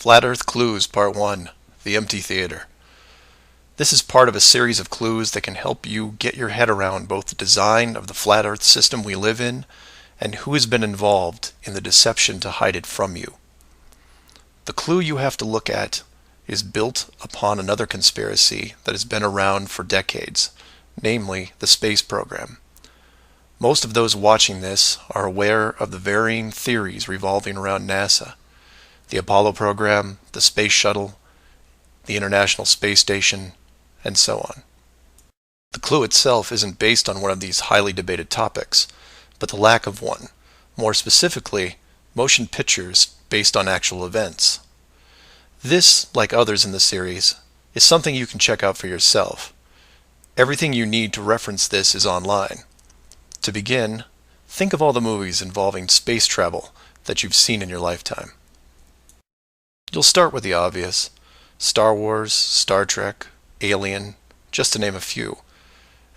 Flat Earth Clues Part 1, The Empty Theater. This is part of a series of clues that can help you get your head around both the design of the flat Earth system we live in and who has been involved in the deception to hide it from you. The clue you have to look at is built upon another conspiracy that has been around for decades, namely the space program. Most of those watching this are aware of the varying theories revolving around NASA. The Apollo program, the Space Shuttle, the International Space Station, and so on. The clue itself isn't based on one of these highly debated topics, but the lack of one. More specifically, motion pictures based on actual events. This, like others in the series, is something you can check out for yourself. Everything you need to reference this is online. To begin, think of all the movies involving space travel that you've seen in your lifetime. You'll start with the obvious: Star Wars, Star Trek, Alien, just to name a few.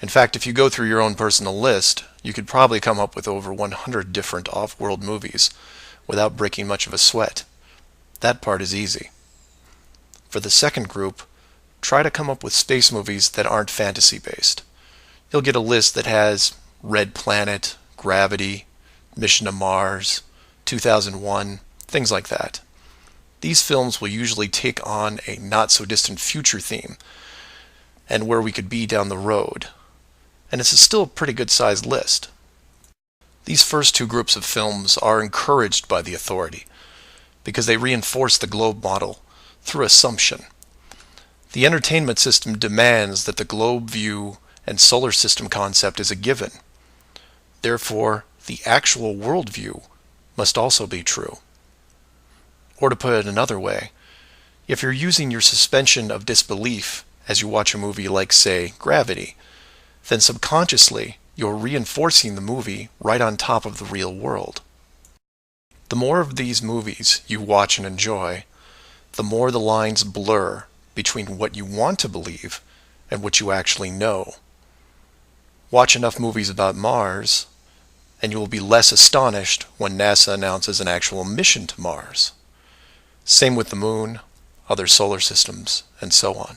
In fact, if you go through your own personal list, you could probably come up with over 100 different off-world movies without breaking much of a sweat. That part is easy. For the second group, try to come up with space movies that aren't fantasy-based. You'll get a list that has Red Planet, Gravity, Mission to Mars, 2001, things like that. These films will usually take on a not-so-distant future theme, and where we could be down the road. And it's still a pretty good-sized list. These first two groups of films are encouraged by the authority, because they reinforce the globe model through assumption. The entertainment system demands that the globe view and solar system concept is a given. Therefore, the actual worldview must also be true. Or to put it another way, if you're using your suspension of disbelief as you watch a movie like, say, Gravity, then subconsciously you're reinforcing the movie right on top of the real world. The more of these movies you watch and enjoy, the more the lines blur between what you want to believe and what you actually know. Watch enough movies about Mars, and you will be less astonished when NASA announces an actual mission to Mars. Same with the Moon, other solar systems, and so on.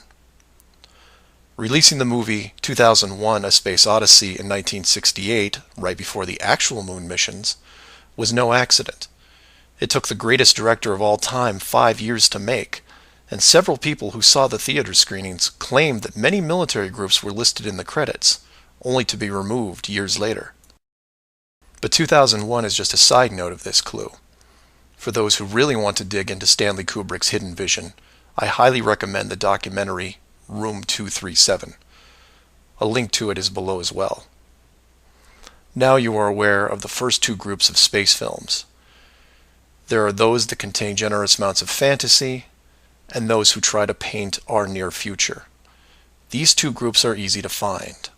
Releasing the movie 2001: A Space Odyssey in 1968, right before the actual Moon missions, was no accident. It took the greatest director of all time 5 years to make, and several people who saw the theater screenings claimed that many military groups were listed in the credits, only to be removed years later. But 2001 is just a side note of this clue. For those who really want to dig into Stanley Kubrick's hidden vision, I highly recommend the documentary Room 237. A link to it is below as well. Now you are aware of the first two groups of space films. There are those that contain generous amounts of fantasy, and those who try to paint our near future. These two groups are easy to find.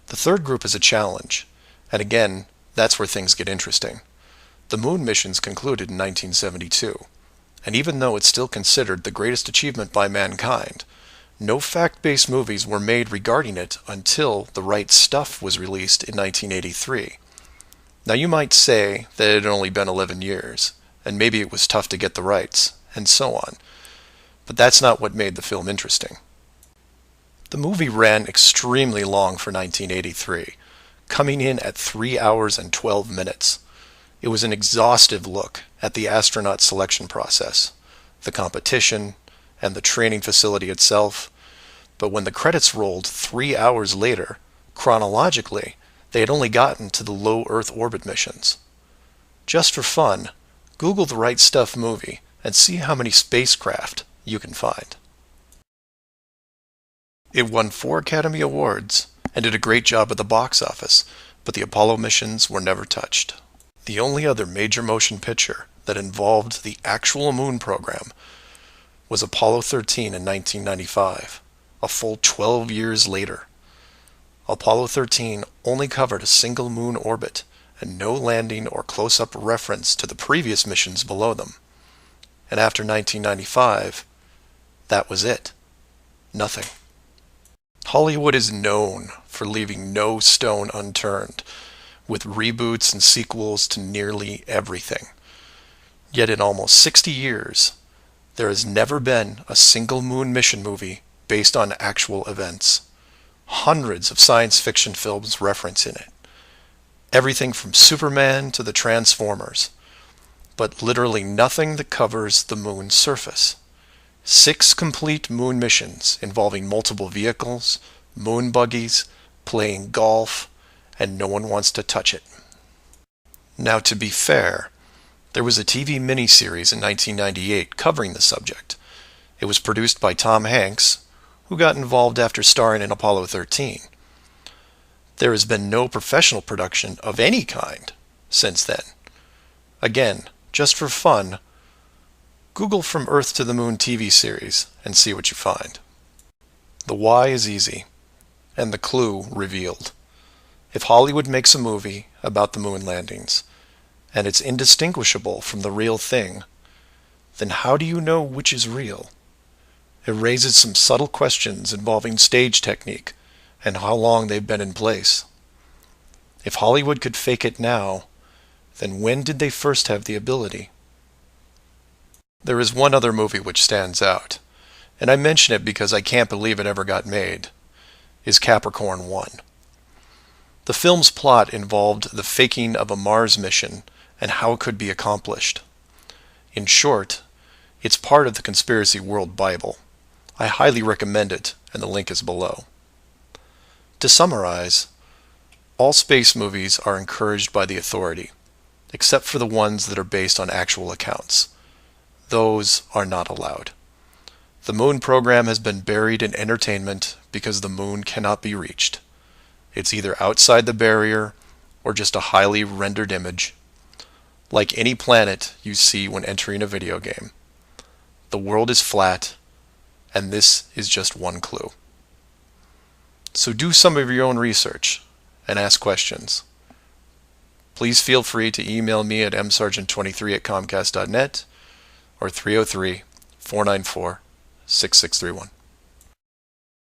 The third group is a challenge, and again, that's where things get interesting. The Moon missions concluded in 1972, and even though it's still considered the greatest achievement by mankind, no fact-based movies were made regarding it until The Right Stuff was released in 1983. Now you might say that it had only been 11 years, and maybe it was tough to get the rights, and so on, but that's not what made the film interesting. The movie ran extremely long for 1983, coming in at 3 hours and 12 minutes. It was an exhaustive look at the astronaut selection process, the competition, and the training facility itself. But when the credits rolled 3 hours later, chronologically, they had only gotten to the low Earth orbit missions. Just for fun, Google The Right Stuff movie and see how many spacecraft you can find. It won 4 Academy Awards and did a great job at the box office, but the Apollo missions were never touched. The only other major motion picture that involved the actual Moon program was Apollo 13 in 1995, a full 12 years later. Apollo 13 only covered a single moon orbit and no landing or close-up reference to the previous missions below them. And after 1995, that was it. Nothing. Hollywood is known for leaving no stone unturned, with reboots and sequels to nearly everything. Yet in almost 60 years, There has never been a single moon mission movie based on actual events. Hundreds of science fiction films reference in it. Everything from Superman to the Transformers. But literally nothing that covers the moon's surface. 6 complete moon missions involving multiple vehicles, moon buggies, playing golf, and no one wants to touch it. Now, to be fair, there was a TV miniseries in 1998 covering the subject. It was produced by Tom Hanks, who got involved after starring in Apollo 13. There has been no professional production of any kind since then. Again, just for fun, Google From Earth to the Moon TV series and see what you find. The why is easy, and the clue revealed. If Hollywood makes a movie about the moon landings, and it's indistinguishable from the real thing, then how do you know which is real? It raises some subtle questions involving stage technique and how long they've been in place. If Hollywood could fake it now, then when did they first have the ability? There is one other movie which stands out, and I mention it because I can't believe it ever got made, is Capricorn 1. The film's plot involved the faking of a Mars mission and how it could be accomplished. In short, it's part of the Conspiracy World Bible. I highly recommend it, and the link is below. To summarize, all space movies are encouraged by the authority, except for the ones that are based on actual accounts. Those are not allowed. The moon program has been buried in entertainment because the moon cannot be reached. It's either outside the barrier or just a highly rendered image, like any planet you see when entering a video game. The world is flat, and this is just one clue. So do some of your own research and ask questions. Please feel free to email me at msargent23@comcast.net or 303-494-6631.